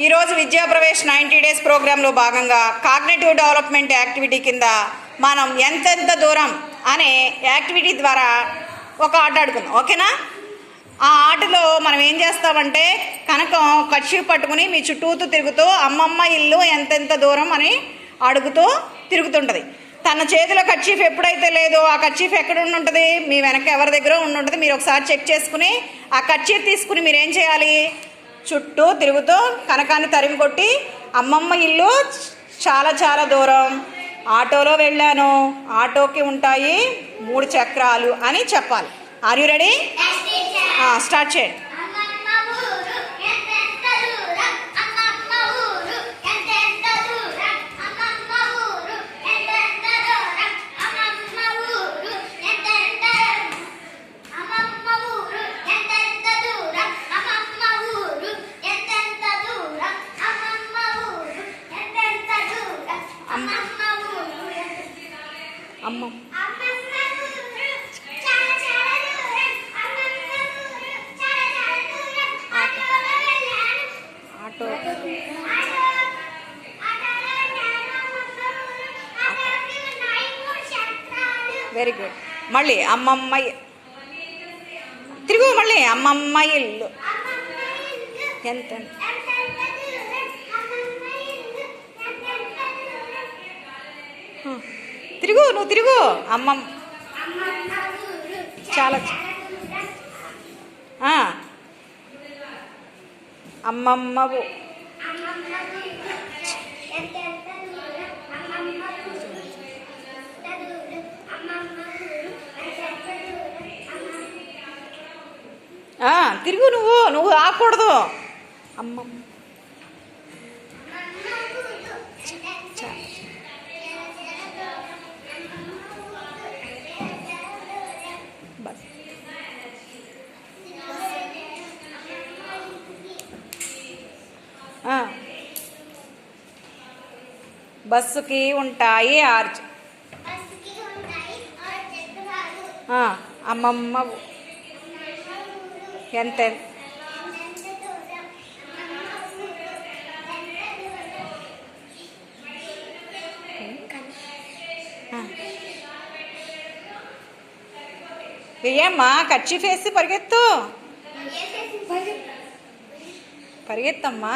ఈరోజు విద్యాప్రవేశ్ 90 డేస్ ప్రోగ్రాంలో భాగంగా కాగ్నిటివ్ డెవలప్మెంట్ యాక్టివిటీ కింద మనం ఎంతెంత దూరం అనే యాక్టివిటీ ద్వారా ఒక ఆట ఆడుకుందాం. ఓకేనా? ఆ ఆటలో మనం ఏం చేస్తామంటే కనకం కర్చీఫ్ పట్టుకుని మీ చుట్టూతూ తిరుగుతూ అమ్మమ్మ ఇల్లు ఎంతెంత దూరం అని అడుగుతూ తిరుగుతుంటుంది. తన చేతిలో కర్చీఫ్ ఎప్పుడైతే లేదో ఆ కర్చీఫ్ ఎక్కడ ఉంటుంది, మీ వెనక ఎవరి దగ్గర ఉంటుంది. మీరు ఒకసారి చెక్ చేసుకుని ఆ కర్చీఫ్ తీసుకుని మీరు ఏం చేయాలి, చుట్టూ తిరుగుతూ కనకాన్ని తరిమి కొట్టి అమ్మమ్మ ఇల్లు చాలా చాలా దూరం, ఆటోలో వెళ్ళాను, ఆటోకి ఉంటాయి 3 చక్రాలు అని చెప్పాలి. Are you ready? స్టార్ట్ చేయండి. అమ్మ ఆటో వెరీ గుడ్. మళ్ళీ అమ్మమ్మ తిరుగు, మళ్ళీ అమ్మమ్మ ఇల్లు ఎంత తిరుగు, నువ్వు తిరుగు. అమ్మమ్మ చాలా అమ్మమ్మ తిరుగు, నువ్వు ఆకూడదు. అమ్మమ్మ బస్సుకి ఉంటాయి 6 అమ్మమ్మ ఎంత వెయ్యమ్మా, కర్చీఫ్ వేసి పరిగెత్తమ్మా.